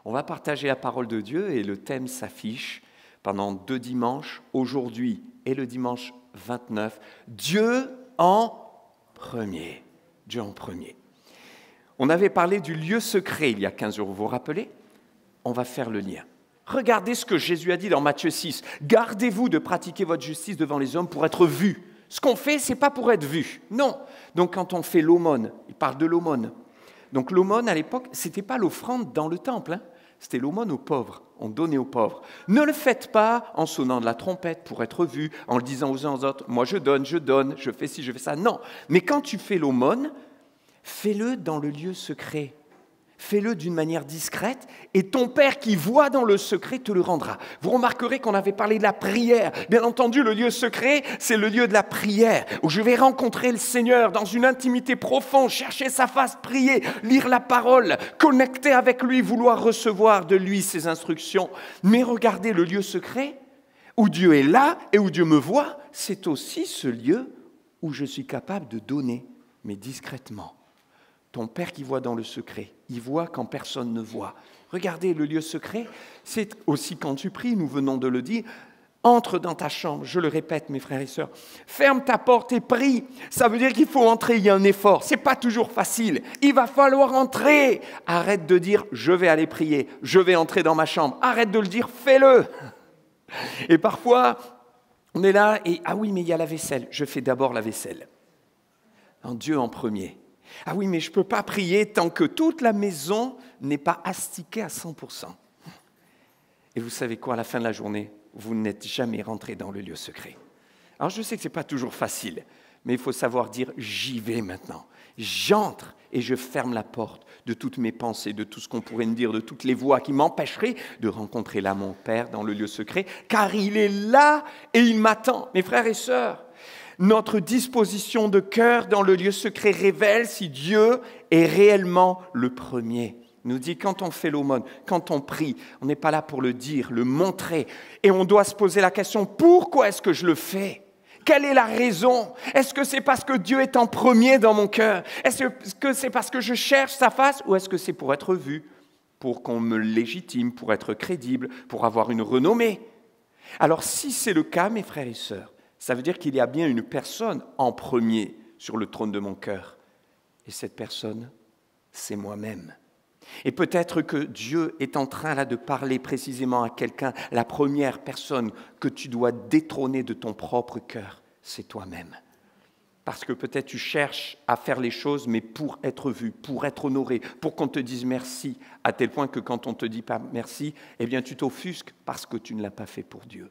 On va partager la parole de Dieu et le thème s'affiche pendant 2 dimanches, aujourd'hui et le dimanche 29. Dieu en premier. Dieu en premier. On avait parlé du lieu secret il y a 15 jours, vous vous rappelez? On va faire le lien. Regardez ce que Jésus a dit dans Matthieu 6. Gardez-vous de pratiquer votre justice devant les hommes pour être vus. Ce qu'on fait, ce n'est pas pour être vu. Non. Donc quand on fait l'aumône, il parle de l'aumône. Donc l'aumône, à l'époque, ce n'était pas l'offrande dans le temple. C'était l'aumône aux pauvres. On donnait aux pauvres. Ne le faites pas en sonnant de la trompette pour être vu, en le disant aux uns aux autres, moi je donne, je fais ci, je fais ça. Non. Mais quand tu fais l'aumône, fais-le dans le lieu secret. Fais-le d'une manière discrète et ton Père qui voit dans le secret te le rendra. Vous remarquerez qu'on avait parlé de la prière. Bien entendu, le lieu secret, c'est le lieu de la prière où je vais rencontrer le Seigneur dans une intimité profonde, chercher sa face, prier, lire la parole, connecter avec lui, vouloir recevoir de lui ses instructions. Mais regardez, le lieu secret où Dieu est là et où Dieu me voit, c'est aussi ce lieu où je suis capable de donner, mais discrètement. Ton Père qui voit dans le secret, il voit quand personne ne voit. Regardez, le lieu secret, c'est aussi quand tu pries, nous venons de le dire, entre dans ta chambre, je le répète mes frères et sœurs, ferme ta porte et prie. Ça veut dire qu'il faut entrer, il y a un effort, ce n'est pas toujours facile, il va falloir entrer. Arrête de dire, je vais aller prier, je vais entrer dans ma chambre, arrête de le dire, fais-le. Et parfois, on est là et, ah oui, mais il y a la vaisselle, je fais d'abord la vaisselle. En Dieu en premier. Ah oui, mais je ne peux pas prier tant que toute la maison n'est pas astiquée à 100%. Et vous savez quoi, à la fin de la journée, vous n'êtes jamais rentré dans le lieu secret. Alors je sais que ce n'est pas toujours facile, mais il faut savoir dire « j'y vais maintenant ». J'entre et je ferme la porte de toutes mes pensées, de tout ce qu'on pourrait me dire, de toutes les voix qui m'empêcheraient de rencontrer là mon Père dans le lieu secret, car il est là et il m'attend. Mes frères et sœurs, notre disposition de cœur dans le lieu secret révèle si Dieu est réellement le premier. Il nous dit quand on fait l'aumône, quand on prie, on n'est pas là pour le dire, le montrer. Et on doit se poser la question, pourquoi est-ce que je le fais ? Quelle est la raison ? Est-ce que c'est parce que Dieu est en premier dans mon cœur ? Est-ce que c'est parce que je cherche sa face ? Ou est-ce que c'est pour être vu, pour qu'on me légitime, pour être crédible, pour avoir une renommée ? Alors si c'est le cas, mes frères et sœurs, ça veut dire qu'il y a bien une personne en premier sur le trône de mon cœur. Et cette personne, c'est moi-même. Et peut-être que Dieu est en train là de parler précisément à quelqu'un. La première personne que tu dois détrôner de ton propre cœur, c'est toi-même. Parce que peut-être tu cherches à faire les choses, mais pour être vu, pour être honoré, pour qu'on te dise merci, à tel point que quand on ne te dit pas merci, eh bien tu t'offusques parce que tu ne l'as pas fait pour Dieu.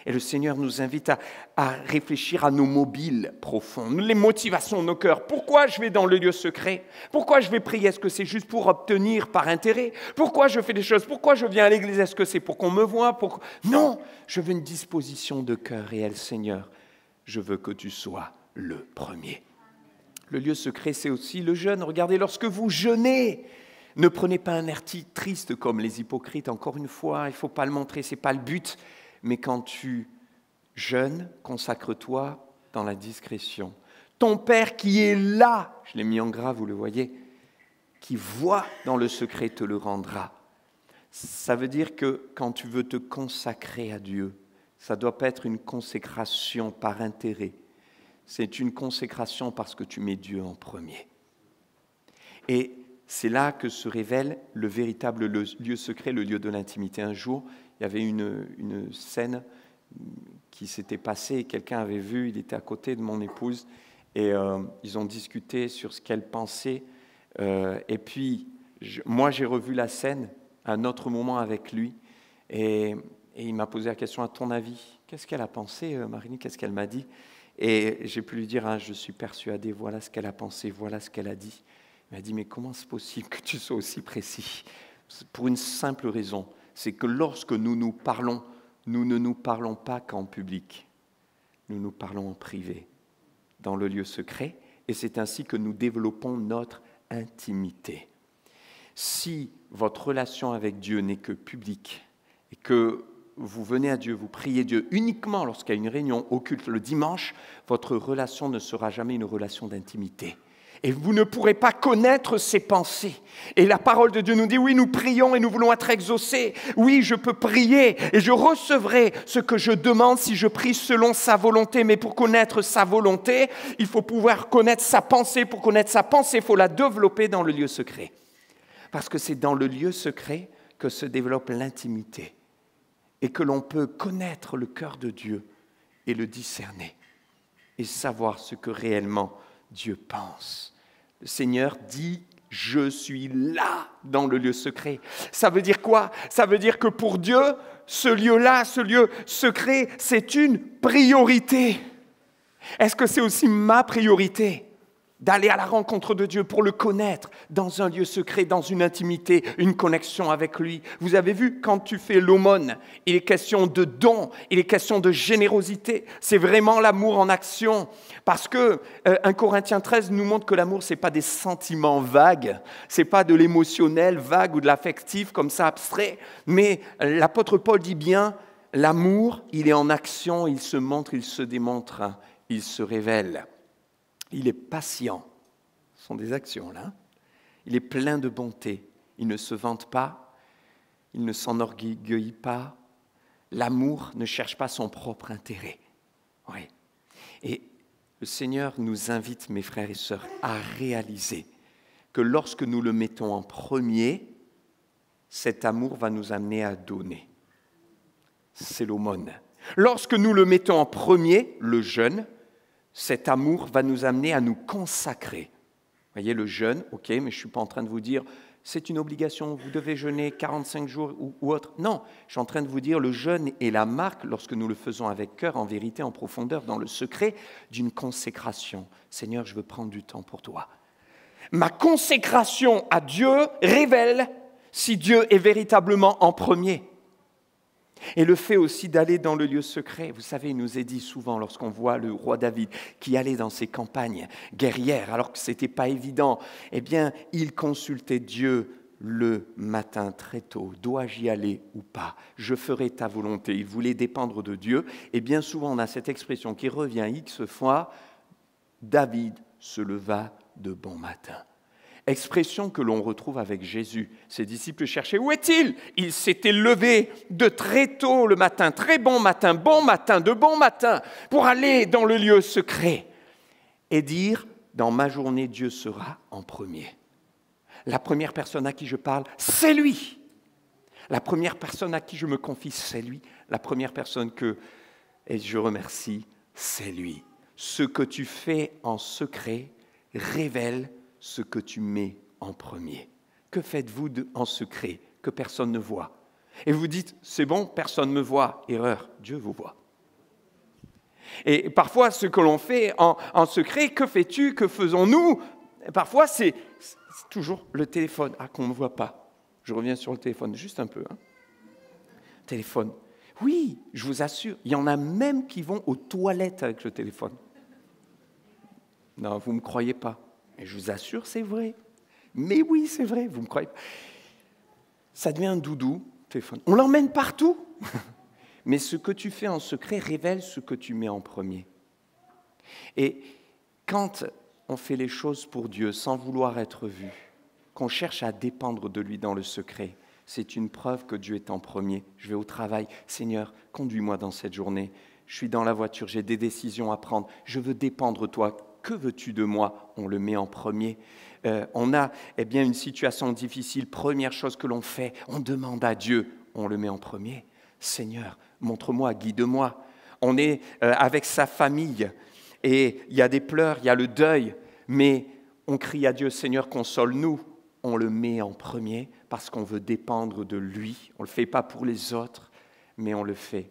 Et le Seigneur nous invite à réfléchir à nos mobiles profonds, les motivations de nos cœurs. Pourquoi je vais dans le lieu secret ? Pourquoi je vais prier ? Est-ce que c'est juste pour obtenir par intérêt ? Pourquoi je fais des choses ? Pourquoi je viens à l'église ? Est-ce que c'est pour qu'on me voie ? Non, je veux une disposition de cœur réelle, Seigneur. Je veux que tu sois le premier. Le lieu secret, c'est aussi le jeûne. Regardez, lorsque vous jeûnez, ne prenez pas un air triste comme les hypocrites. Encore une fois, il ne faut pas le montrer, ce n'est pas le but. Mais quand tu jeûnes, consacre-toi dans la discrétion. Ton Père qui est là, je l'ai mis en gras, vous le voyez, qui voit dans le secret te le rendra. Ça veut dire que quand tu veux te consacrer à Dieu, ça ne doit pas être une consécration par intérêt. C'est une consécration parce que tu mets Dieu en premier. Et c'est là que se révèle le véritable lieu secret, le lieu de l'intimité. Un jour, il y avait une scène qui s'était passée et quelqu'un avait vu, il était à côté de mon épouse et ils ont discuté sur ce qu'elle pensait. Et puis, moi, j'ai revu la scène à un autre moment avec lui et il m'a posé la question, à ton avis, qu'est-ce qu'elle a pensé, Marie-Line, qu'est-ce qu'elle m'a dit ? Et j'ai pu lui dire, je suis persuadé, voilà ce qu'elle a pensé, voilà ce qu'elle a dit. Il m'a dit, mais comment c'est possible que tu sois aussi précis ? Pour une simple raison, c'est que lorsque nous nous parlons, nous ne nous parlons pas qu'en public. Nous nous parlons en privé, dans le lieu secret, et c'est ainsi que nous développons notre intimité. Si votre relation avec Dieu n'est que publique, et que vous venez à Dieu, vous priez Dieu uniquement lorsqu'il y a une réunion occulte le dimanche, votre relation ne sera jamais une relation d'intimité. Et vous ne pourrez pas connaître ses pensées. Et la parole de Dieu nous dit, oui, nous prions et nous voulons être exaucés. Oui, je peux prier et je recevrai ce que je demande si je prie selon sa volonté. Mais pour connaître sa volonté, il faut pouvoir connaître sa pensée. Pour connaître sa pensée, il faut la développer dans le lieu secret. Parce que c'est dans le lieu secret que se développe l'intimité et que l'on peut connaître le cœur de Dieu et le discerner et savoir ce que réellement Dieu pense. Le Seigneur dit, je suis là dans le lieu secret. Ça veut dire quoi? Ça veut dire que pour Dieu, ce lieu-là, ce lieu secret, c'est une priorité. Est-ce que c'est aussi ma priorité d'aller à la rencontre de Dieu pour le connaître dans un lieu secret, dans une intimité, une connexion avec lui? Vous avez vu, quand tu fais l'aumône, il est question de don, il est question de générosité. C'est vraiment l'amour en action. Parce que 1 Corinthiens 13 nous montre que l'amour, ce n'est pas des sentiments vagues, ce n'est pas de l'émotionnel vague ou de l'affectif comme ça abstrait, mais l'apôtre Paul dit bien, l'amour, il est en action, il se montre, il se démontre, il se révèle. Il est patient, ce sont des actions là. Il est plein de bonté, il ne se vante pas, il ne s'enorgueillit pas. L'amour ne cherche pas son propre intérêt. Oui. Et le Seigneur nous invite, mes frères et sœurs, à réaliser que lorsque nous le mettons en premier, cet amour va nous amener à donner. C'est l'aumône. Lorsque nous le mettons en premier, le jeûne, cet amour va nous amener à nous consacrer. Vous voyez, le jeûne, ok, mais je ne suis pas en train de vous dire, c'est une obligation, vous devez jeûner 45 jours ou autre. Non, je suis en train de vous dire, le jeûne est la marque, lorsque nous le faisons avec cœur, en vérité, en profondeur, dans le secret, d'une consécration. Seigneur, je veux prendre du temps pour toi. Ma consécration à Dieu révèle si Dieu est véritablement en premier. Et le fait aussi d'aller dans le lieu secret. Vous savez, il nous est dit souvent, lorsqu'on voit le roi David qui allait dans ses campagnes guerrières, alors que ce n'était pas évident, eh bien, il consultait Dieu le matin très tôt. Dois-je y aller ou pas? Je ferai ta volonté. Il voulait dépendre de Dieu. Et bien souvent, on a cette expression qui revient X fois, David se leva de bon matin. Expression que l'on retrouve avec Jésus. Ses disciples cherchaient, où est-il? Il s'était levé de très tôt le matin, très bon matin, de bon matin, pour aller dans le lieu secret et dire, dans ma journée, Dieu sera en premier. La première personne à qui je parle, c'est lui. La première personne à qui je me confie, c'est lui. La première personne et je remercie, c'est lui. Ce que tu fais en secret révèle ce que tu mets en premier. Que faites-vous en secret que personne ne voit? Et vous dites, c'est bon, personne ne me voit. Erreur, Dieu vous voit. Et parfois, ce que l'on fait en secret, que fais-tu, que faisons-nous? Parfois, c'est toujours le téléphone. Ah, qu'on ne me voit pas. Je reviens sur le téléphone, juste un peu. Téléphone. Oui, je vous assure, il y en a même qui vont aux toilettes avec le téléphone. Non, vous ne me croyez pas. Et je vous assure, c'est vrai. Mais oui, c'est vrai, vous me croyez pas. Ça devient un doudou, téléphone. On l'emmène partout. Mais ce que tu fais en secret révèle ce que tu mets en premier. Et quand on fait les choses pour Dieu sans vouloir être vu, qu'on cherche à dépendre de lui dans le secret, c'est une preuve que Dieu est en premier. Je vais au travail. Seigneur, conduis-moi dans cette journée. Je suis dans la voiture, j'ai des décisions à prendre. Je veux dépendre de toi. Que veux-tu de moi? On le met en premier. On a une situation difficile. Première chose que l'on fait, on demande à Dieu. On le met en premier. Seigneur, montre-moi, guide-moi. On est avec sa famille et il y a des pleurs, il y a le deuil. Mais on crie à Dieu, Seigneur, console-nous. On le met en premier parce qu'on veut dépendre de lui. On ne le fait pas pour les autres, mais on le fait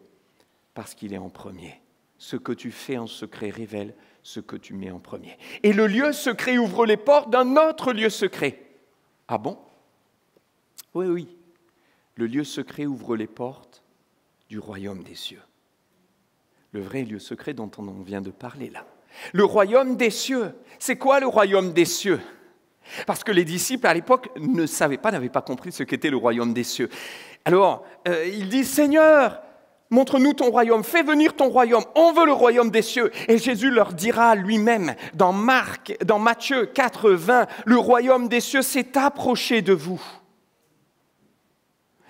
parce qu'il est en premier. Ce que tu fais en secret révèle ce que tu mets en premier. Et le lieu secret ouvre les portes d'un autre lieu secret. Ah bon? Oui, oui. Le lieu secret ouvre les portes du royaume des cieux. Le vrai lieu secret dont on vient de parler là. Le royaume des cieux. C'est quoi le royaume des cieux? Parce que les disciples à l'époque ne savaient pas, n'avaient pas compris ce qu'était le royaume des cieux. Alors, ils disent, Seigneur, Montre-nous ton royaume, fais venir ton royaume, on veut le royaume des cieux. Et Jésus leur dira lui-même dans Matthieu 4, 20, le royaume des cieux s'est approché de vous.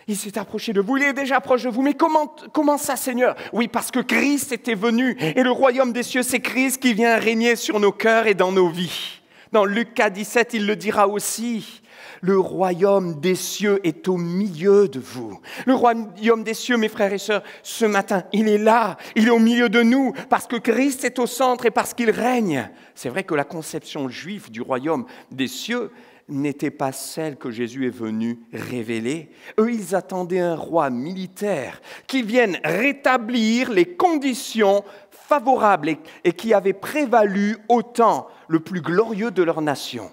Il s'est approché de vous, il est déjà proche de vous. Mais comment ça, Seigneur? Oui, parce que Christ était venu et le royaume des cieux, c'est Christ qui vient régner sur nos cœurs et dans nos vies. Dans Luc 4, 17, il le dira aussi. Le royaume des cieux est au milieu de vous. Le royaume des cieux, mes frères et sœurs, ce matin, il est là, il est au milieu de nous, parce que Christ est au centre et parce qu'il règne. C'est vrai que la conception juive du royaume des cieux n'était pas celle que Jésus est venu révéler. Eux, ils attendaient un roi militaire qui vienne rétablir les conditions favorables et qui avaient prévalu au temps le plus glorieux de leur nation,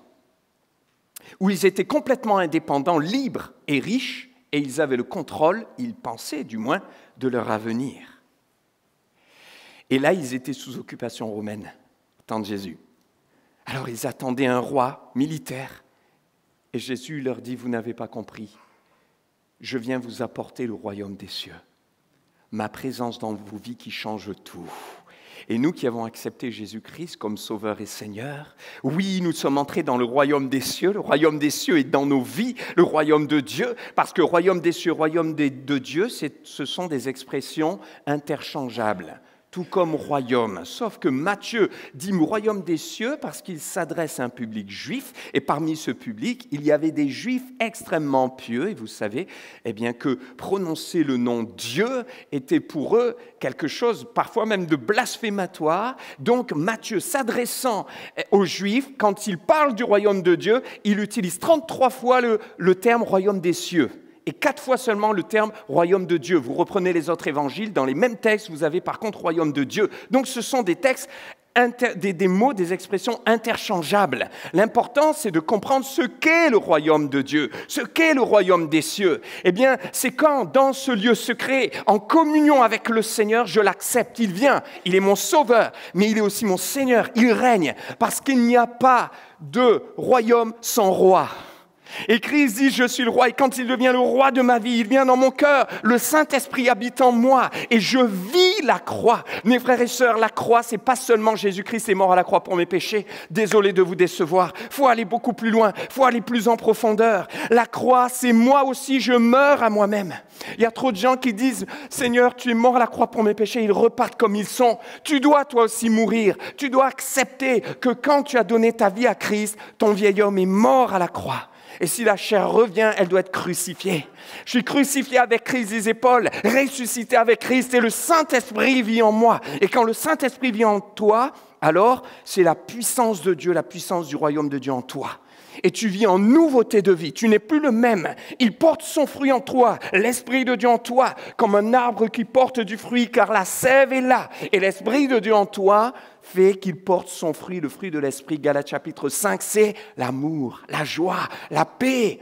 où ils étaient complètement indépendants, libres et riches, et ils avaient le contrôle, ils pensaient du moins, de leur avenir. Et là, ils étaient sous occupation romaine, au temps de Jésus. Alors, ils attendaient un roi militaire, et Jésus leur dit, vous n'avez pas compris, je viens vous apporter le royaume des cieux, ma présence dans vos vies qui change tout. Et nous qui avons accepté Jésus-Christ comme Sauveur et Seigneur, oui, nous sommes entrés dans le royaume des cieux. Le royaume des cieux est dans nos vies, le royaume de Dieu, parce que royaume des cieux, royaume de Dieu, ce sont des expressions interchangeables, tout comme royaume. Sauf que Matthieu dit royaume des cieux parce qu'il s'adresse à un public juif, et parmi ce public, il y avait des juifs extrêmement pieux, et vous savez eh bien, que prononcer le nom Dieu était pour eux quelque chose parfois même de blasphématoire. Donc Matthieu, s'adressant aux juifs, quand il parle du royaume de Dieu, il utilise 33 fois le terme royaume des cieux. Et 4 fois seulement le terme royaume de Dieu. Vous reprenez les autres évangiles, dans les mêmes textes, vous avez par contre royaume de Dieu. Donc ce sont des textes, des mots, des expressions interchangeables. L'important, c'est de comprendre ce qu'est le royaume de Dieu, ce qu'est le royaume des cieux. Eh bien, c'est quand, dans ce lieu secret, en communion avec le Seigneur, je l'accepte. Il vient, il est mon sauveur, mais il est aussi mon Seigneur, il règne, parce qu'il n'y a pas de royaume sans roi. Et Christ dit, je suis le roi, et quand il devient le roi de ma vie, il vient dans mon cœur, le Saint-Esprit habite en moi, et je vis la croix. Mes frères et sœurs, la croix, c'est pas seulement Jésus-Christ est mort à la croix pour mes péchés. Désolé de vous décevoir, faut aller beaucoup plus loin, faut aller plus en profondeur. La croix, c'est moi aussi, je meurs à moi-même. Il y a trop de gens qui disent, Seigneur, tu es mort à la croix pour mes péchés, ils repartent comme ils sont. Tu dois toi aussi mourir, tu dois accepter que quand tu as donné ta vie à Christ, ton vieil homme est mort à la croix. Et si la chair revient, elle doit être crucifiée. Je suis crucifié avec Christ des épaules, ressuscité avec Christ, et le Saint-Esprit vit en moi. Et quand le Saint-Esprit vit en toi, alors c'est la puissance de Dieu, la puissance du royaume de Dieu en toi. Et tu vis en nouveauté de vie, tu n'es plus le même. Il porte son fruit en toi, l'Esprit de Dieu en toi, comme un arbre qui porte du fruit, car la sève est là. Et l'Esprit de Dieu en toi fait qu'il porte son fruit, le fruit de l'Esprit. Galates chapitre 5, c'est l'amour, la joie, la paix,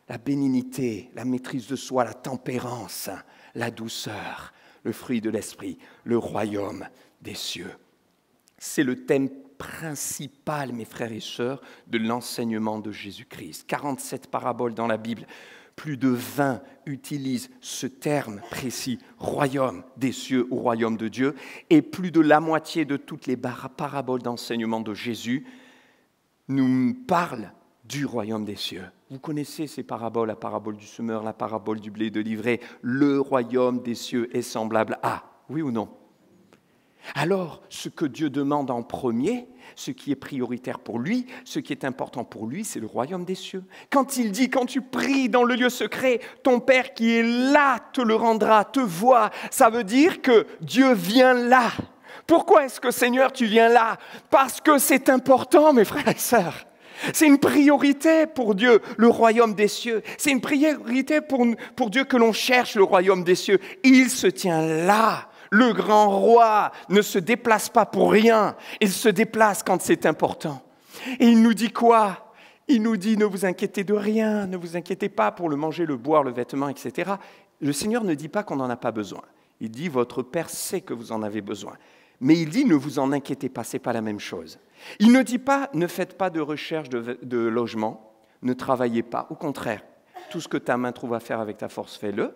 la bénignité, la maîtrise de soi, la tempérance, la douceur, le fruit de l'Esprit, le royaume des cieux. C'est le thème principal, mes frères et sœurs, de l'enseignement de Jésus-Christ. 47 paraboles dans la Bible, plus de 20 utilisent ce terme précis, royaume des cieux ou royaume de Dieu, et plus de la moitié de toutes les paraboles d'enseignement de Jésus nous parlent du royaume des cieux. Vous connaissez ces paraboles, la parabole du semeur, la parabole du blé de l'ivraie. Le royaume des cieux est semblable à, oui ou non? Alors, ce que Dieu demande en premier, ce qui est prioritaire pour lui, ce qui est important pour lui, c'est le royaume des cieux. Quand il dit, quand tu pries dans le lieu secret, ton Père qui est là te le rendra, te voit, ça veut dire que Dieu vient là. Pourquoi est-ce que, Seigneur, tu viens là? Parce que c'est important, mes frères et sœurs. C'est une priorité pour Dieu, le royaume des cieux. C'est une priorité pour Dieu que l'on cherche le royaume des cieux. Il se tient là. Le grand roi ne se déplace pas pour rien, il se déplace quand c'est important. Et il nous dit quoi? Il nous dit, ne vous inquiétez de rien, ne vous inquiétez pas pour le manger, le boire, le vêtement, etc. Le Seigneur ne dit pas qu'on n'en a pas besoin. Il dit, votre Père sait que vous en avez besoin. Mais il dit, ne vous en inquiétez pas, ce n'est pas la même chose. Il ne dit pas, ne faites pas de recherche de logement, ne travaillez pas. Au contraire, tout ce que ta main trouve à faire avec ta force, fais-le.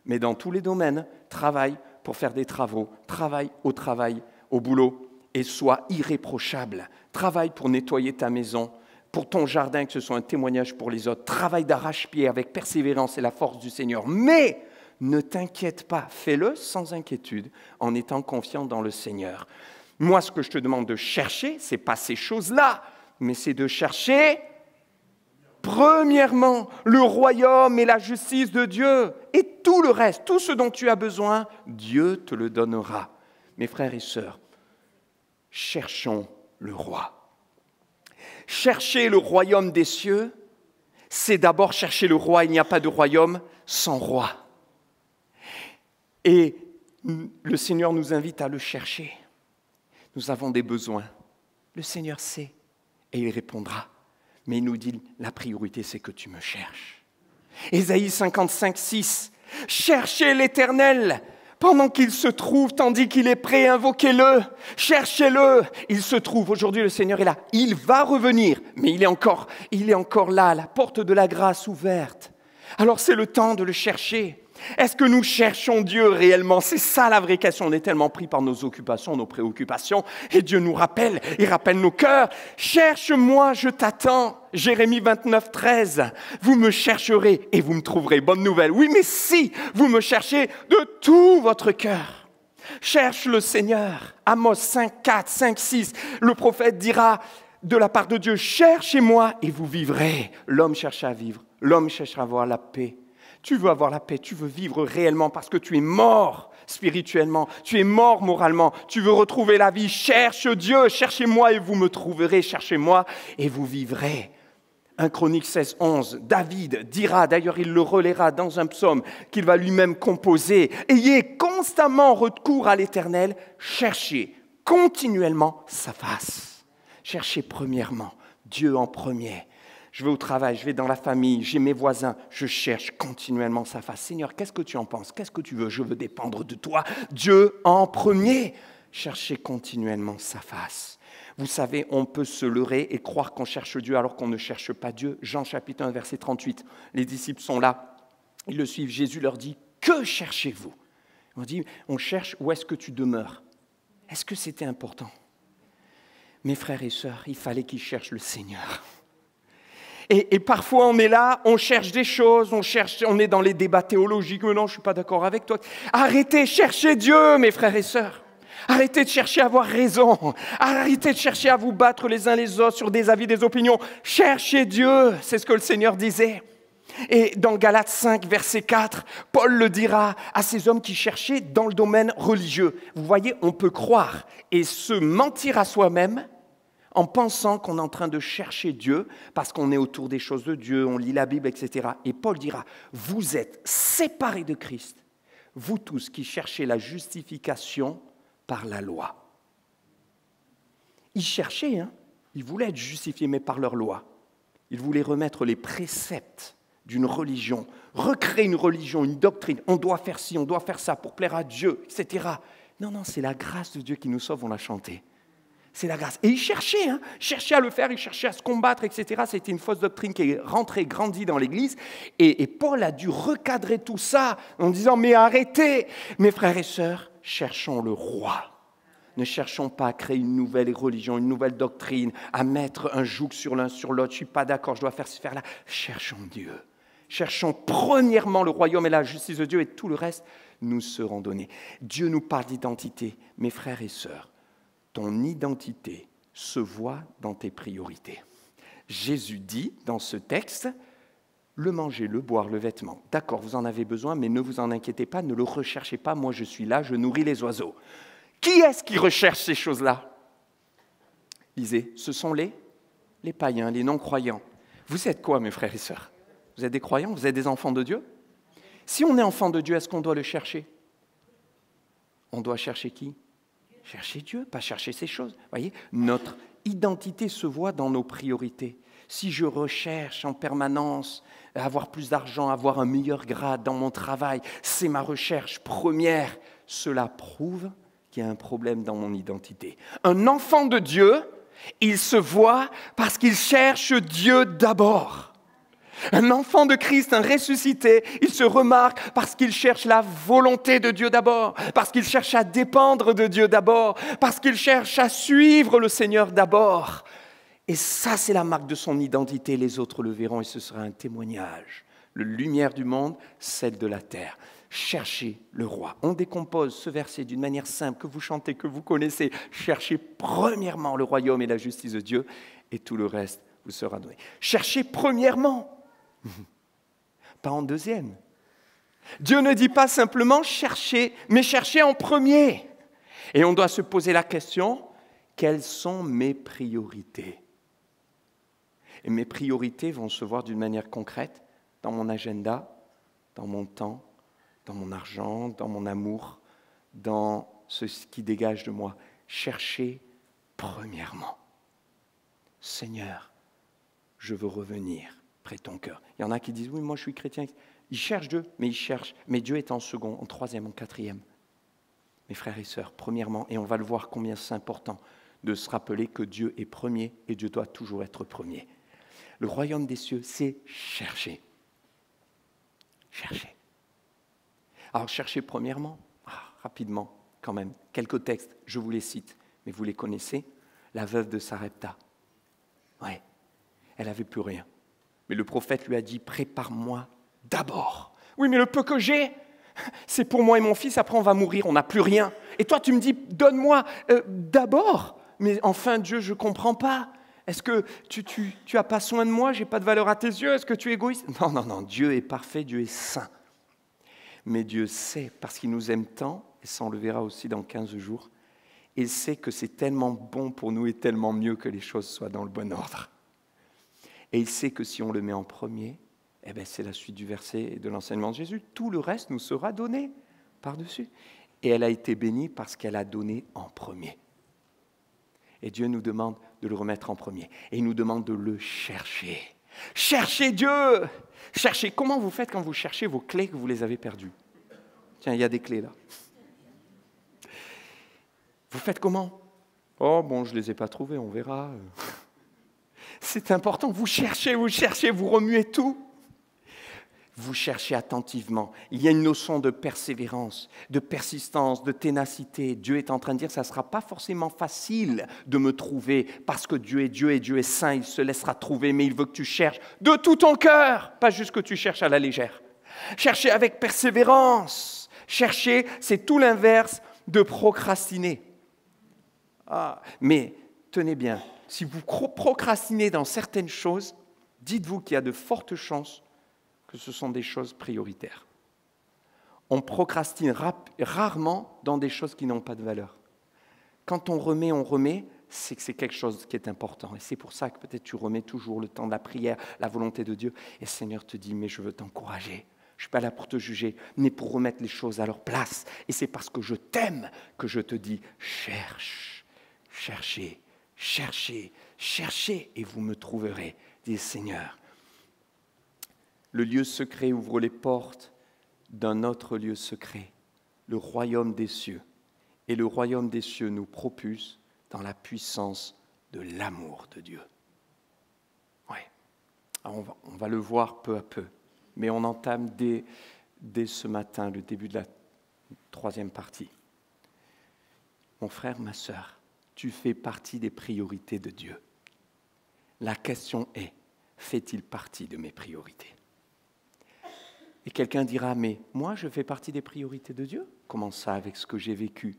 Mais dans tous les domaines, travaille, pour faire des travaux, travaille au boulot et sois irréprochable. Travaille pour nettoyer ta maison, pour ton jardin, que ce soit un témoignage pour les autres. Travaille d'arrache-pied avec persévérance et la force du Seigneur. Mais ne t'inquiète pas, fais-le sans inquiétude, en étant confiant dans le Seigneur. Moi, ce que je te demande de chercher, ce n'est pas ces choses-là, mais c'est de chercher, premièrement, le royaume et la justice de Dieu. Et tout le reste, tout ce dont tu as besoin, Dieu te le donnera. Mes frères et sœurs, cherchons le roi. Chercher le royaume des cieux, c'est d'abord chercher le roi. Il n'y a pas de royaume sans roi. Et le Seigneur nous invite à le chercher. Nous avons des besoins. Le Seigneur sait et il répondra. Mais il nous dit, la priorité, c'est que tu me cherches. Ésaïe 55, 6. Cherchez l'Éternel pendant qu'il se trouve, tandis qu'il est prêt, invoquez-le, cherchez-le. Il se trouve, aujourd'hui le Seigneur est là. Il va revenir, mais il est encore là, la porte de la grâce ouverte. Alors c'est le temps de le chercher. Est-ce que nous cherchons Dieu réellement? C'est ça la vraie question. On est tellement pris par nos occupations, nos préoccupations. Et Dieu nous rappelle, il rappelle nos cœurs. Cherche-moi, je t'attends. Jérémie 29, 13. Vous me chercherez et vous me trouverez. Bonne nouvelle. Oui, mais si vous me cherchez de tout votre cœur. Cherche le Seigneur. Amos 5, 4, 5, 6. Le prophète dira de la part de Dieu, cherchez-moi et vous vivrez. L'homme cherche à vivre. L'homme cherche à avoir la paix. Tu veux avoir la paix, tu veux vivre réellement parce que tu es mort spirituellement, tu es mort moralement, tu veux retrouver la vie. Cherche Dieu, cherchez-moi et vous me trouverez, cherchez-moi et vous vivrez. 1 Chronique 16, 11, David dira, d'ailleurs il le relaiera dans un psaume qu'il va lui-même composer, ayez constamment recours à l'Éternel, cherchez continuellement sa face. Cherchez premièrement Dieu en premier. Je vais au travail, je vais dans la famille, j'ai mes voisins, je cherche continuellement sa face. Seigneur, qu'est-ce que tu en penses? Qu'est-ce que tu veux? Je veux dépendre de toi. Dieu en premier. Cherchez continuellement sa face. Vous savez, on peut se leurrer et croire qu'on cherche Dieu alors qu'on ne cherche pas Dieu. Jean chapitre 1, verset 38. Les disciples sont là, ils le suivent. Jésus leur dit, que cherchez-vous? On dit, on cherche où est-ce que tu demeures. Est-ce que c'était important? Mes frères et sœurs, il fallait qu'ils cherchent le Seigneur. Et parfois, on est là, on cherche des choses, on est dans les débats théologiques. Mais non, je ne suis pas d'accord avec toi. Arrêtez, cherchez Dieu, mes frères et sœurs. Arrêtez de chercher à avoir raison. Arrêtez de chercher à vous battre les uns les autres sur des avis, des opinions. Cherchez Dieu, c'est ce que le Seigneur disait. Et dans Galates 5, verset 4, Paul le dira à ces hommes qui cherchaient dans le domaine religieux. Vous voyez, on peut croire et se mentir à soi-même en pensant qu'on est en train de chercher Dieu, parce qu'on est autour des choses de Dieu, on lit la Bible, etc. Et Paul dira, vous êtes séparés de Christ, vous tous qui cherchez la justification par la loi. Ils cherchaient, ils voulaient être justifiés, mais par leur loi. Ils voulaient remettre les préceptes d'une religion, recréer une religion, une doctrine. On doit faire ci, on doit faire ça pour plaire à Dieu, etc. Non, c'est la grâce de Dieu qui nous sauve, on l'a chanté. C'est la grâce. Et ils cherchaient à le faire, ils cherchaient à se combattre, etc. C'était une fausse doctrine qui est rentrée, grandie dans l'Église. Et Paul a dû recadrer tout ça en disant, mais arrêtez, mes frères et sœurs, cherchons le roi. Ne cherchons pas à créer une nouvelle religion, une nouvelle doctrine, à mettre un joug sur l'un sur l'autre. Je ne suis pas d'accord, je dois faire ci, faire là. Cherchons Dieu. Cherchons premièrement le royaume et la justice de Dieu et tout le reste nous seront donnés. Dieu nous parle d'identité, mes frères et sœurs. Ton identité se voit dans tes priorités. Jésus dit dans ce texte, le manger, le boire, le vêtement. D'accord, vous en avez besoin, mais ne vous en inquiétez pas, ne le recherchez pas. Moi, je suis là, je nourris les oiseaux. Qui est-ce qui recherche ces choses-là? Lisez, ce sont les païens, les non-croyants. Vous êtes quoi, mes frères et sœurs? Vous êtes des croyants? Vous êtes des enfants de Dieu? Si on est enfant de Dieu, est-ce qu'on doit le chercher? On doit chercher qui? Chercher Dieu, pas chercher ces choses. Vous voyez, notre identité se voit dans nos priorités. Si je recherche en permanence à avoir plus d'argent, avoir un meilleur grade dans mon travail, c'est ma recherche première. Cela prouve qu'il y a un problème dans mon identité. Un enfant de Dieu, il se voit parce qu'il cherche Dieu d'abord. Un enfant de Christ, un ressuscité, il se remarque parce qu'il cherche la volonté de Dieu d'abord, parce qu'il cherche à dépendre de Dieu d'abord, parce qu'il cherche à suivre le Seigneur d'abord. Et ça, c'est la marque de son identité. Les autres le verront et ce sera un témoignage. La lumière du monde, celle de la terre. Cherchez le roi. On décompose ce verset d'une manière simple que vous chantez, que vous connaissez. Cherchez premièrement le royaume et la justice de Dieu et tout le reste vous sera donné. Cherchez premièrement. Pas en deuxième. Dieu ne dit pas simplement chercher, mais chercher en premier. Et on doit se poser la question, quelles sont mes priorités? Et mes priorités vont se voir d'une manière concrète dans mon agenda, dans mon temps, dans mon argent, dans mon amour, dans ce qui dégage de moi. Chercher premièrement. Seigneur, je veux revenir près de ton cœur. Il y en a qui disent, oui, moi je suis chrétien. Ils cherchent Dieu, mais Dieu est en second, en troisième, en quatrième. Mes frères et sœurs, premièrement, et on va le voir combien c'est important de se rappeler que Dieu est premier et Dieu doit toujours être premier. Le royaume des cieux, c'est chercher. Chercher. Alors, chercher premièrement, rapidement quand même, quelques textes, je vous les cite, mais vous les connaissez. La veuve de Sarepta. Ouais, elle n'avait plus rien. Mais le prophète lui a dit, prépare-moi d'abord. Oui, mais le peu que j'ai, c'est pour moi et mon fils, après on va mourir, on n'a plus rien. Et toi, tu me dis, donne-moi d'abord. Mais enfin, Dieu, je ne comprends pas. Est-ce que tu n'as pas soin de moi? Je n'ai pas de valeur à tes yeux? Est-ce que tu es égoïste? Non, Dieu est parfait, Dieu est saint. Mais Dieu sait, parce qu'il nous aime tant, et ça on le verra aussi dans 15 jours, il sait que c'est tellement bon pour nous et tellement mieux que les choses soient dans le bon ordre. Et il sait que si on le met en premier, eh bien c'est la suite du verset et de l'enseignement de Jésus, tout le reste nous sera donné par-dessus. Et elle a été bénie parce qu'elle a donné en premier. Et Dieu nous demande de le remettre en premier. Et il nous demande de le chercher. Cherchez Dieu! Cherchez. Comment vous faites quand vous cherchez vos clés que vous les avez perdues? Tiens, il y a des clés là. Vous faites comment? Oh bon, je ne les ai pas trouvées, on verra. C'est important, vous cherchez, vous remuez tout. Vous cherchez attentivement. Il y a une notion de persévérance, de persistance, de ténacité. Dieu est en train de dire, ça ne sera pas forcément facile de me trouver parce que Dieu est Dieu et Dieu est saint, il se laissera trouver, mais il veut que tu cherches de tout ton cœur, pas juste que tu cherches à la légère. Chercher avec persévérance. Chercher, c'est tout l'inverse de procrastiner. Mais tenez bien, si vous procrastinez dans certaines choses, dites-vous qu'il y a de fortes chances que ce sont des choses prioritaires. On procrastine rarement dans des choses qui n'ont pas de valeur. Quand on remet, c'est que c'est quelque chose qui est important. Et c'est pour ça que peut-être tu remets toujours le temps de la prière, la volonté de Dieu. Et le Seigneur te dit, mais je veux t'encourager. Je ne suis pas là pour te juger, mais pour remettre les choses à leur place. Et c'est parce que je t'aime que je te dis, cherche, cherchez, cherchez, cherchez, et vous me trouverez, dit le Seigneur. Le lieu secret ouvre les portes d'un autre lieu secret, le royaume des cieux. Et le royaume des cieux nous propulse dans la puissance de l'amour de Dieu. Oui, on va le voir peu à peu, mais on entame dès ce matin le début de la troisième partie. Mon frère, ma sœur, tu fais partie des priorités de Dieu. La question est, fait-il partie de mes priorités? Et quelqu'un dira, mais moi je fais partie des priorités de Dieu? Comment ça, avec ce que j'ai vécu,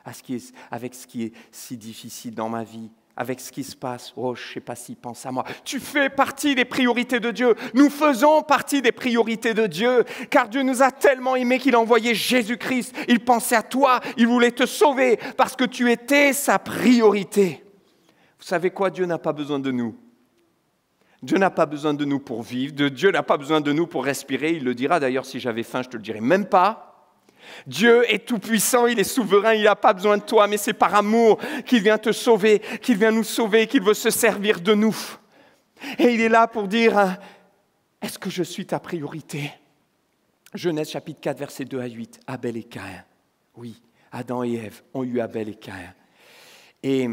avec ce qui est si difficile dans ma vie, avec ce qui se passe, je ne sais pas s'il pense à moi. Tu fais partie des priorités de Dieu. Nous faisons partie des priorités de Dieu, car Dieu nous a tellement aimés qu'il a envoyé Jésus-Christ. Il pensait à toi, il voulait te sauver, parce que tu étais sa priorité. Vous savez quoi? Dieu n'a pas besoin de nous. Dieu n'a pas besoin de nous pour vivre, Dieu n'a pas besoin de nous pour respirer. Il le dira d'ailleurs, si j'avais faim, je ne te le dirais même pas. Dieu est tout-puissant, il est souverain, il n'a pas besoin de toi, mais c'est par amour qu'il vient te sauver, qu'il vient nous sauver, qu'il veut se servir de nous. Et il est là pour dire, est-ce que je suis ta priorité? Genèse chapitre 4, versets 2 à 8, Abel et Caïn. Oui, Adam et Ève ont eu Abel et Caïn. Et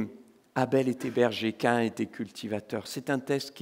Abel était berger, Caïn était cultivateur. C'est un texte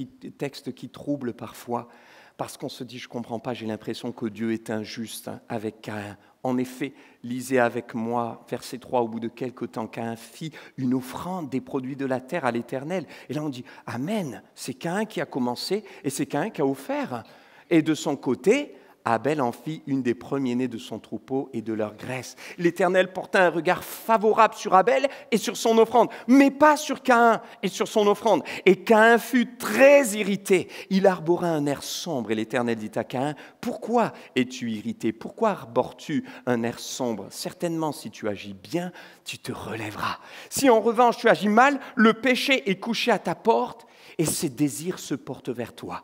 qui trouble parfois Parce qu'on se dit, je ne comprends pas, j'ai l'impression que Dieu est injuste avec Caïn. En effet, lisez avec moi, verset 3, au bout de quelque temps, Caïn fit une offrande des produits de la terre à l'Éternel. Et là on dit, Amen, c'est Caïn qui a commencé et c'est Caïn qui a offert. Et de son côté, Abel en fit une des premiers-nés de son troupeau et de leur graisse. L'Éternel porta un regard favorable sur Abel et sur son offrande, mais pas sur Caïn et sur son offrande. Et Caïn fut très irrité. Il arbora un air sombre et l'Éternel dit à Caïn, « Pourquoi es-tu irrité? Pourquoi arbores-tu un air sombre? Certainement, si tu agis bien, tu te relèveras. Si en revanche tu agis mal, le péché est couché à ta porte et ses désirs se portent vers toi. »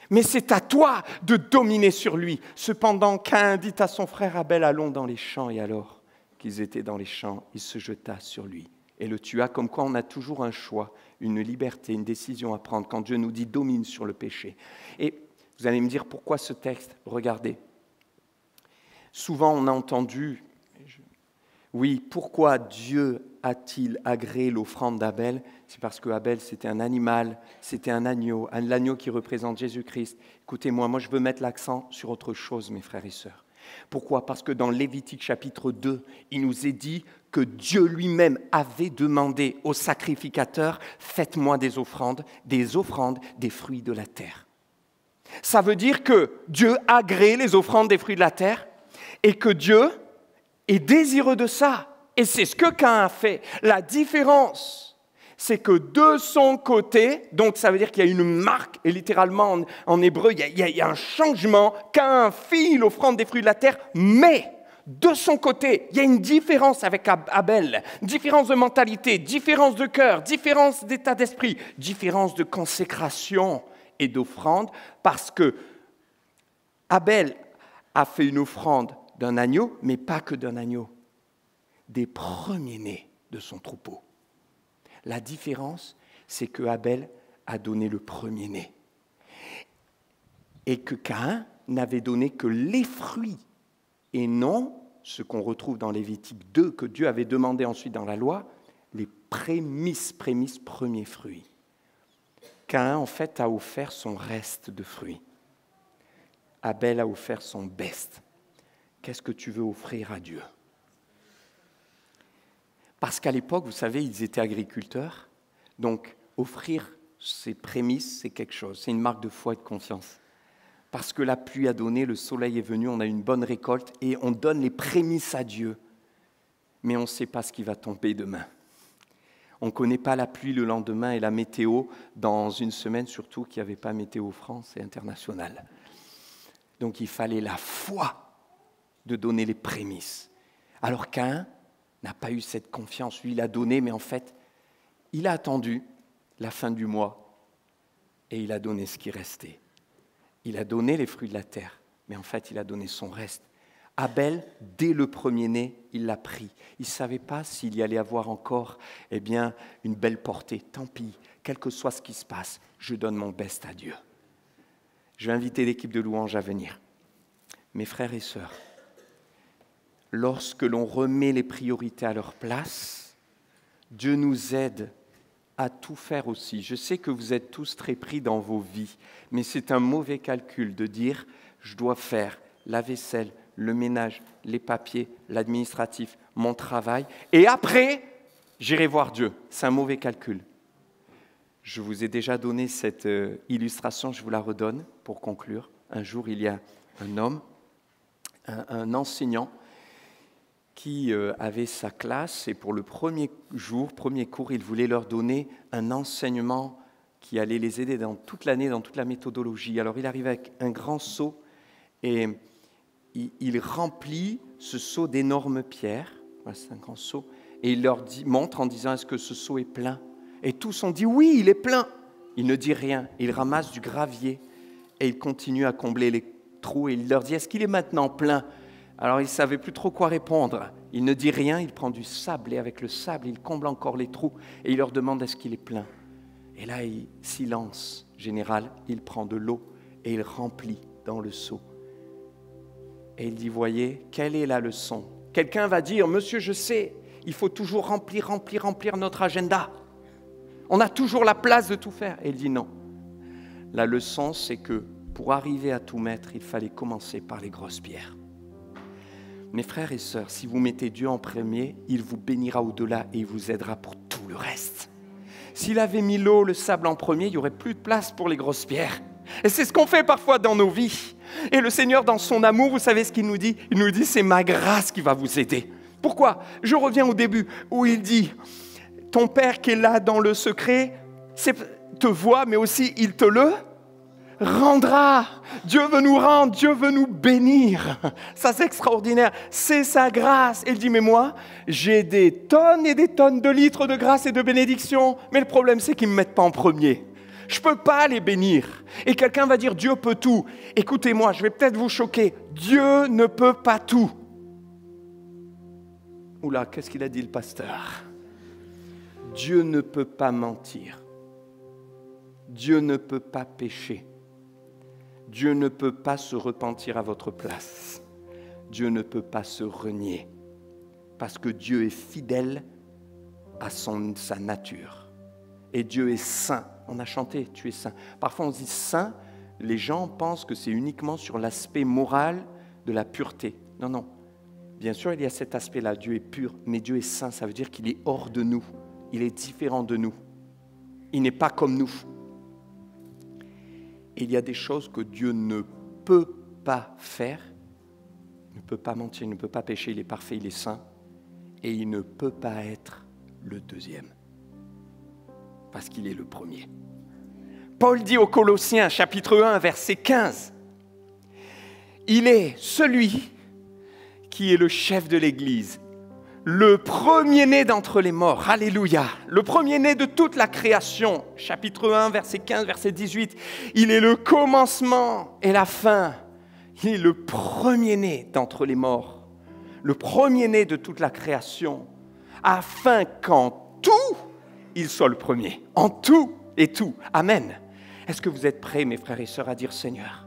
Mais c'est à toi de dominer sur lui. Cependant, Caïn dit à son frère Abel, allons dans les champs. Et alors qu'ils étaient dans les champs, il se jeta sur lui et le tua. Comme quoi on a toujours un choix, une liberté, une décision à prendre quand Dieu nous dit domine sur le péché. Et vous allez me dire pourquoi ce texte? Regardez. Souvent on a entendu, oui, pourquoi Dieu a-t-il agréé l'offrande d'Abel? C'est parce que Abel, c'était un animal, c'était un agneau, l'agneau qui représente Jésus-Christ. Écoutez-moi, moi je veux mettre l'accent sur autre chose, mes frères et sœurs. Pourquoi? Parce que dans Lévitique chapitre 2, il nous est dit que Dieu lui-même avait demandé aux sacrificateurs, faites-moi des offrandes, des fruits de la terre. Ça veut dire que Dieu agrée les offrandes des fruits de la terre et que Dieu est désireux de ça. Et c'est ce que Caïn a fait. La différence, c'est que de son côté, donc ça veut dire qu'il y a une marque, et littéralement en hébreu, il y a un changement. Caïn fit l'offrande des fruits de la terre, mais de son côté, il y a une différence avec Abel, différence de mentalité, différence de cœur, différence d'état d'esprit, différence de consécration et d'offrande, parce que Abel a fait une offrande d'un agneau, mais pas que d'un agneau, des premiers-nés de son troupeau. La différence, c'est que Abel a donné le premier-né et que Caïn n'avait donné que les fruits et non ce qu'on retrouve dans Lévitique 2, que Dieu avait demandé ensuite dans la loi, les prémices, premiers fruits. Caïn, en fait, a offert son reste de fruits. Abel a offert son best. Qu'est-ce que tu veux offrir à Dieu? Parce qu'à l'époque, vous savez, ils étaient agriculteurs. Donc, offrir ses prémices, c'est quelque chose. C'est une marque de foi et de confiance. Parce que la pluie a donné, le soleil est venu, on a une bonne récolte et on donne les prémices à Dieu. Mais on ne sait pas ce qui va tomber demain. On ne connaît pas la pluie le lendemain et la météo dans une semaine, surtout qu'il n'y avait pas Météo France et International. Donc, il fallait la foi de donner les prémices. Alors Caïn n'a pas eu cette confiance. Lui, il a donné, mais en fait, il a attendu la fin du mois et il a donné ce qui restait. Il a donné les fruits de la terre, mais en fait, il a donné son reste. Abel, dès le premier-né, il l'a pris. Il ne savait pas s'il y allait avoir encore une belle portée. Tant pis, quel que soit ce qui se passe, je donne mon best à Dieu. Je vais inviter l'équipe de louange à venir. Mes frères et sœurs, lorsque l'on remet les priorités à leur place, Dieu nous aide à tout faire aussi. Je sais que vous êtes tous très pris dans vos vies, mais c'est un mauvais calcul de dire « je dois faire la vaisselle, le ménage, les papiers, l'administratif, mon travail, et après, j'irai voir Dieu ». C'est un mauvais calcul. Je vous ai déjà donné cette illustration, je vous la redonne pour conclure. Un jour, il y a un homme, un enseignant, qui avait sa classe et pour le premier cours, il voulait leur donner un enseignement qui allait les aider dans toute l'année, dans toute la méthodologie. Alors il arrive avec un grand seau et il remplit ce seau d'énormes pierres, voilà, c'est un grand seau, et il leur montre en disant « est-ce que ce seau est plein ?» Et tous ont dit « oui, il est plein !» Il ne dit rien, il ramasse du gravier et il continue à combler les trous et il leur dit « est-ce qu'il est maintenant plein ?» Alors, il ne savait plus trop quoi répondre. Il ne dit rien, il prend du sable et avec le sable, il comble encore les trous et il leur demande est-ce qu'il est plein. Et là, silence général, il prend de l'eau et il remplit dans le seau. Et il dit, voyez, quelle est la leçon? Quelqu'un va dire, monsieur, je sais, il faut toujours remplir notre agenda. On a toujours la place de tout faire. Et il dit non. La leçon, c'est que pour arriver à tout mettre, il fallait commencer par les grosses pierres. Mes frères et sœurs, si vous mettez Dieu en premier, il vous bénira au-delà et il vous aidera pour tout le reste. S'il avait mis l'eau, le sable en premier, il n'y aurait plus de place pour les grosses pierres. Et c'est ce qu'on fait parfois dans nos vies. Et le Seigneur, dans son amour, vous savez ce qu'il nous dit? Il nous dit, c'est ma grâce qui va vous aider. Pourquoi? Je reviens au début où il dit, ton Père qui est là dans le secret, te voit, mais aussi il te le rendra. Dieu veut nous rendre, Dieu veut nous bénir. Ça, c'est extraordinaire. C'est sa grâce. Et il dit, mais moi, j'ai des tonnes et des tonnes de litres de grâce et de bénédiction. Mais le problème, c'est qu'ils ne me mettent pas en premier. Je ne peux pas les bénir. Et quelqu'un va dire, Dieu peut tout. Écoutez-moi, je vais peut-être vous choquer. Dieu ne peut pas tout. Oula, qu'est-ce qu'il a dit le pasteur? Dieu ne peut pas mentir. Dieu ne peut pas pécher. Dieu ne peut pas se repentir à votre place. Dieu ne peut pas se renier. Parce que Dieu est fidèle à sa nature. Et Dieu est saint. On a chanté, tu es saint. Parfois on dit saint, les gens pensent que c'est uniquement sur l'aspect moral de la pureté. Non, non. Bien sûr, il y a cet aspect-là. Dieu est pur, mais Dieu est saint. Ça veut dire qu'il est hors de nous. Il est différent de nous. Il n'est pas comme nous. Il y a des choses que Dieu ne peut pas faire. Il ne peut pas mentir, il ne peut pas pécher, il est parfait, il est saint. Et il ne peut pas être le deuxième. Parce qu'il est le premier. Paul dit aux Colossiens, chapitre 1, verset 15, il est celui qui est le chef de l'Église, le premier-né d'entre les morts, alléluia, le premier-né de toute la création, chapitre 1, verset 15, verset 18, il est le commencement et la fin, il est le premier-né d'entre les morts, le premier-né de toute la création, afin qu'en tout, il soit le premier, en tout et tout, amen. Est-ce que vous êtes prêts, mes frères et sœurs, à dire, Seigneur,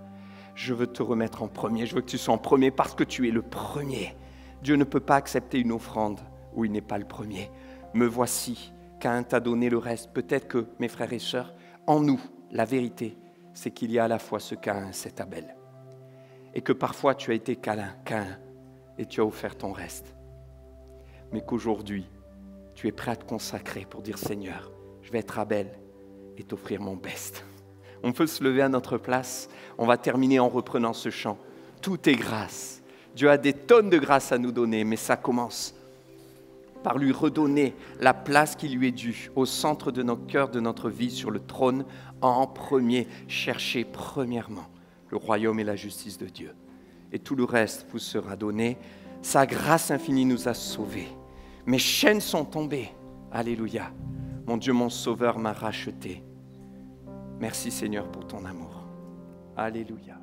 je veux te remettre en premier, je veux que tu sois en premier parce que tu es le premier. Dieu ne peut pas accepter une offrande où il n'est pas le premier. Me voici, Caïn t'a donné le reste. Peut-être que, mes frères et sœurs, en nous, la vérité, c'est qu'il y a à la fois ce Caïn, cet Abel. Et que parfois tu as été Caïn, et tu as offert ton reste. Mais qu'aujourd'hui, tu es prêt à te consacrer pour dire, Seigneur, je vais être Abel et t'offrir mon best. On peut se lever à notre place. On va terminer en reprenant ce chant. Tout est grâce. Dieu a des tonnes de grâce à nous donner, mais ça commence par lui redonner la place qui lui est due, au centre de notre cœur, de notre vie, sur le trône, en premier. Cherchez premièrement le royaume et la justice de Dieu. Et tout le reste vous sera donné. Sa grâce infinie nous a sauvés. Mes chaînes sont tombées. Alléluia. Mon Dieu, mon Sauveur m'a racheté. Merci Seigneur pour ton amour. Alléluia.